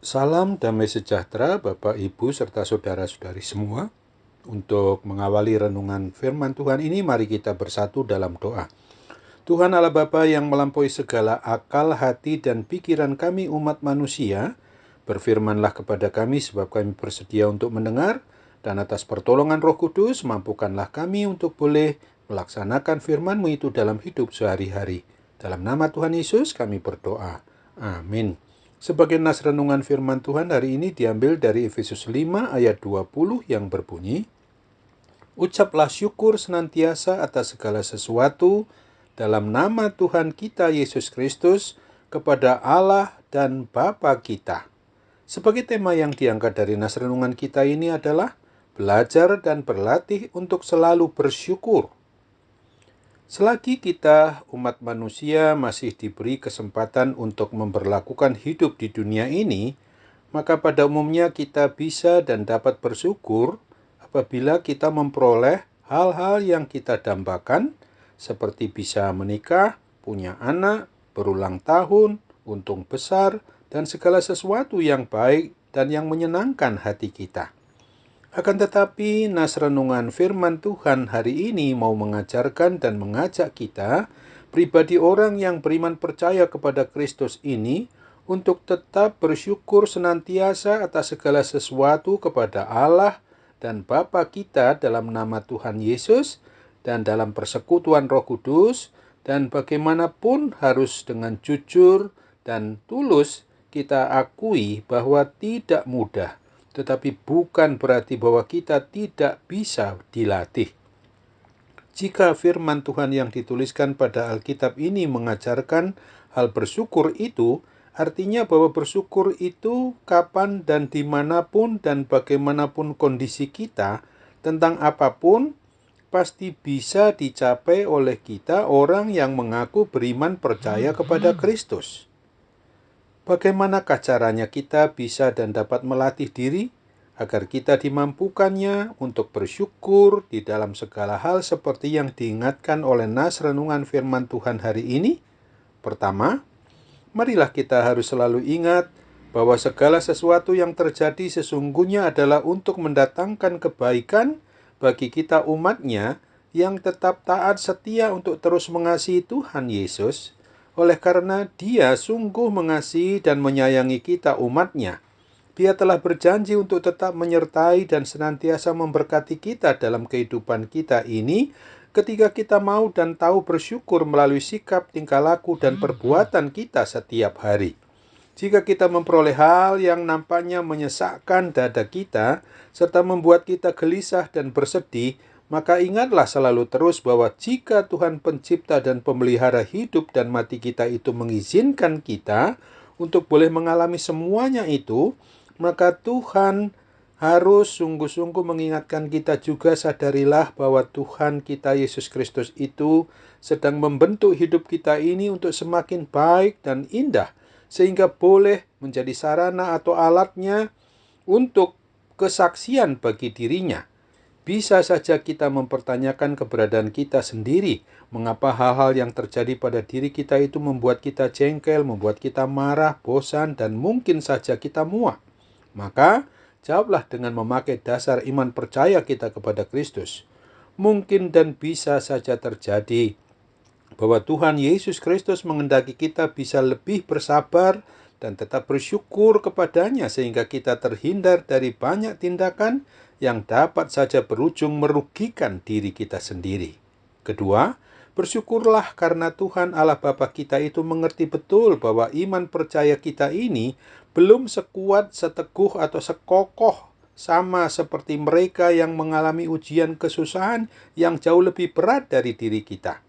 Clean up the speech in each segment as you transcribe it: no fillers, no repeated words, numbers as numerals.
Salam damai sejahtera Bapak, Ibu, serta saudara-saudari semua. Untuk mengawali renungan firman Tuhan ini, mari kita bersatu dalam doa. Tuhan Allah Bapa yang melampaui segala akal, hati, dan pikiran kami umat manusia, berfirmanlah kepada kami sebab kami bersedia untuk mendengar, dan atas pertolongan Roh Kudus, mampukanlah kami untuk boleh melaksanakan firman-Mu itu dalam hidup sehari-hari. Dalam nama Tuhan Yesus kami berdoa. Amin. Sebagai nas renungan firman Tuhan hari ini diambil dari Efesus 5 ayat 20 yang berbunyi, "Ucaplah syukur senantiasa atas segala sesuatu dalam nama Tuhan kita Yesus Kristus kepada Allah dan Bapa kita." Sebagai tema yang diangkat dari nas renungan kita ini adalah belajar dan berlatih untuk selalu bersyukur. Selagi kita umat manusia masih diberi kesempatan untuk memperlakukan hidup di dunia ini, maka pada umumnya kita bisa dan dapat bersyukur apabila kita memperoleh hal-hal yang kita dambakan, seperti bisa menikah, punya anak, berulang tahun, untung besar, dan segala sesuatu yang baik dan yang menyenangkan hati kita. Akan tetapi, nas renungan firman Tuhan hari ini mau mengajarkan dan mengajak kita, pribadi orang yang beriman percaya kepada Kristus ini, untuk tetap bersyukur senantiasa atas segala sesuatu kepada Allah dan Bapa kita dalam nama Tuhan Yesus dan dalam persekutuan Roh Kudus, dan bagaimanapun harus dengan jujur dan tulus kita akui bahwa tidak mudah. Tetapi bukan berarti bahwa kita tidak bisa dilatih. Jika firman Tuhan yang dituliskan pada Alkitab ini mengajarkan hal bersyukur itu, artinya bahwa bersyukur itu kapan dan dimanapun dan bagaimanapun kondisi kita, tentang apapun, pasti bisa dicapai oleh kita orang yang mengaku beriman percaya kepada Kristus. Bagaimanakah caranya kita bisa dan dapat melatih diri agar kita dimampukannya untuk bersyukur di dalam segala hal seperti yang diingatkan oleh nas renungan firman Tuhan hari ini? Pertama, marilah kita harus selalu ingat bahwa segala sesuatu yang terjadi sesungguhnya adalah untuk mendatangkan kebaikan bagi kita umatnya yang tetap taat setia untuk terus mengasihi Tuhan Yesus. Oleh karena Dia sungguh mengasihi dan menyayangi kita umatnya, Dia telah berjanji untuk tetap menyertai dan senantiasa memberkati kita dalam kehidupan kita ini ketika kita mau dan tahu bersyukur melalui sikap, tingkah laku, dan perbuatan kita setiap hari. Jika kita memperoleh hal yang nampaknya menyesakkan dada kita, serta membuat kita gelisah dan bersedih, maka ingatlah selalu terus bahwa jika Tuhan pencipta dan pemelihara hidup dan mati kita itu mengizinkan kita untuk boleh mengalami semuanya itu, maka Tuhan harus sungguh-sungguh mengingatkan kita juga, sadarilah bahwa Tuhan kita Yesus Kristus itu sedang membentuk hidup kita ini untuk semakin baik dan indah, sehingga boleh menjadi sarana atau alatnya untuk kesaksian bagi dirinya. Bisa saja kita mempertanyakan keberadaan kita sendiri, mengapa hal-hal yang terjadi pada diri kita itu membuat kita jengkel, membuat kita marah, bosan, dan mungkin saja kita muak. Maka, jawablah dengan memakai dasar iman percaya kita kepada Kristus. Mungkin dan bisa saja terjadi bahwa Tuhan Yesus Kristus menghendaki kita bisa lebih bersabar dan tetap bersyukur kepadanya sehingga kita terhindar dari banyak tindakan yang dapat saja berujung merugikan diri kita sendiri. Kedua, bersyukurlah karena Tuhan Allah Bapa kita itu mengerti betul bahwa iman percaya kita ini belum sekuat, seteguh, atau sekokoh sama seperti mereka yang mengalami ujian kesusahan yang jauh lebih berat dari diri kita.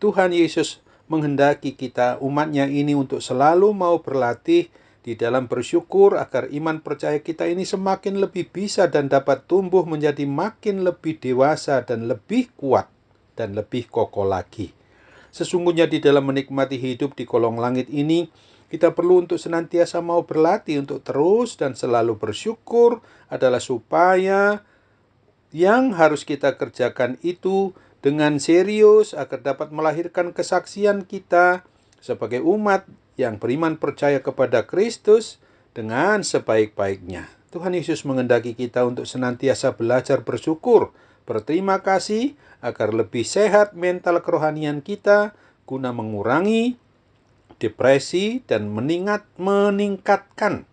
Tuhan Yesus menghendaki kita umatnya ini untuk selalu mau berlatih di dalam bersyukur agar iman percaya kita ini semakin lebih bisa dan dapat tumbuh menjadi makin lebih dewasa dan lebih kuat dan lebih kokoh lagi. Sesungguhnya di dalam menikmati hidup di kolong langit ini, kita perlu untuk senantiasa mau berlatih untuk terus dan selalu bersyukur adalah supaya yang harus kita kerjakan itu dengan serius agar dapat melahirkan kesaksian kita sebagai umat yang beriman percaya kepada Kristus dengan sebaik-baiknya. Tuhan Yesus menghendaki kita untuk senantiasa belajar bersyukur, berterima kasih, agar lebih sehat mental kerohanian kita, guna mengurangi depresi dan meningkatkan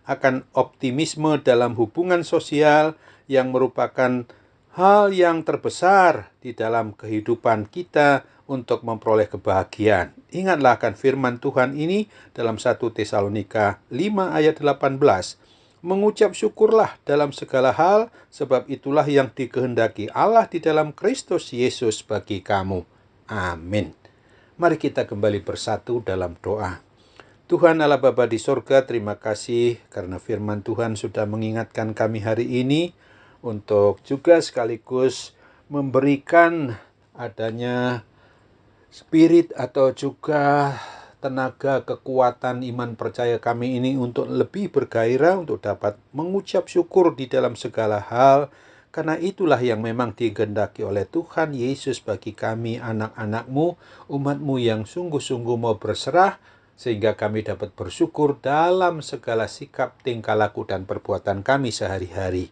akan optimisme dalam hubungan sosial yang merupakan hal yang terbesar di dalam kehidupan kita untuk memperoleh kebahagiaan. Ingatlah akan firman Tuhan ini dalam 1 Tesalonika 5 ayat 18. Mengucap syukurlah dalam segala hal, sebab itulah yang dikehendaki Allah di dalam Kristus Yesus bagi kamu. Amin. Mari kita kembali bersatu dalam doa. Tuhan Allah Bapa di sorga, terima kasih karena firman Tuhan sudah mengingatkan kami hari ini untuk juga sekaligus memberikan adanya spirit atau juga tenaga, kekuatan, iman percaya kami ini untuk lebih bergairah, untuk dapat mengucap syukur di dalam segala hal, karena itulah yang memang dikehendaki oleh Tuhan Yesus bagi kami, anak-anak-Mu, umat-Mu yang sungguh-sungguh mau berserah, sehingga kami dapat bersyukur dalam segala sikap, tingkah laku, dan perbuatan kami sehari-hari.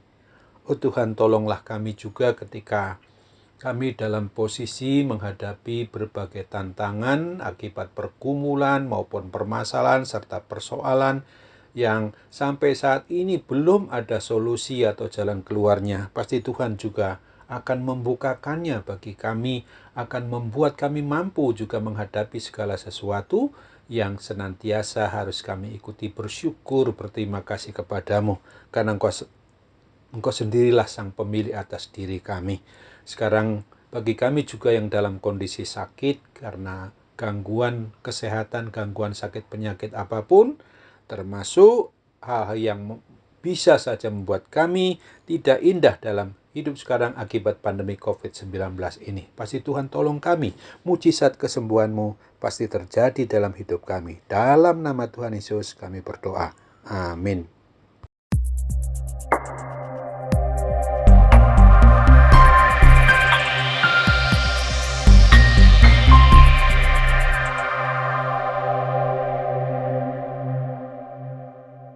Oh Tuhan, tolonglah kami juga ketika kami dalam posisi menghadapi berbagai tantangan akibat pergumulan maupun permasalahan serta persoalan yang sampai saat ini belum ada solusi atau jalan keluarnya. Pasti Tuhan juga akan membukakannya bagi kami, akan membuat kami mampu juga menghadapi segala sesuatu yang senantiasa harus kami ikuti bersyukur, berterima kasih kepadamu, karena Engkau sendirilah sang pemilik atas diri kami. Sekarang bagi kami juga yang dalam kondisi sakit karena gangguan kesehatan, gangguan sakit penyakit apapun, termasuk hal-hal yang bisa saja membuat kami tidak indah dalam hidup sekarang akibat pandemi COVID-19 ini. Pasti Tuhan tolong kami, mujizat kesembuhan-Mu pasti terjadi dalam hidup kami. Dalam nama Tuhan Yesus kami berdoa. Amin.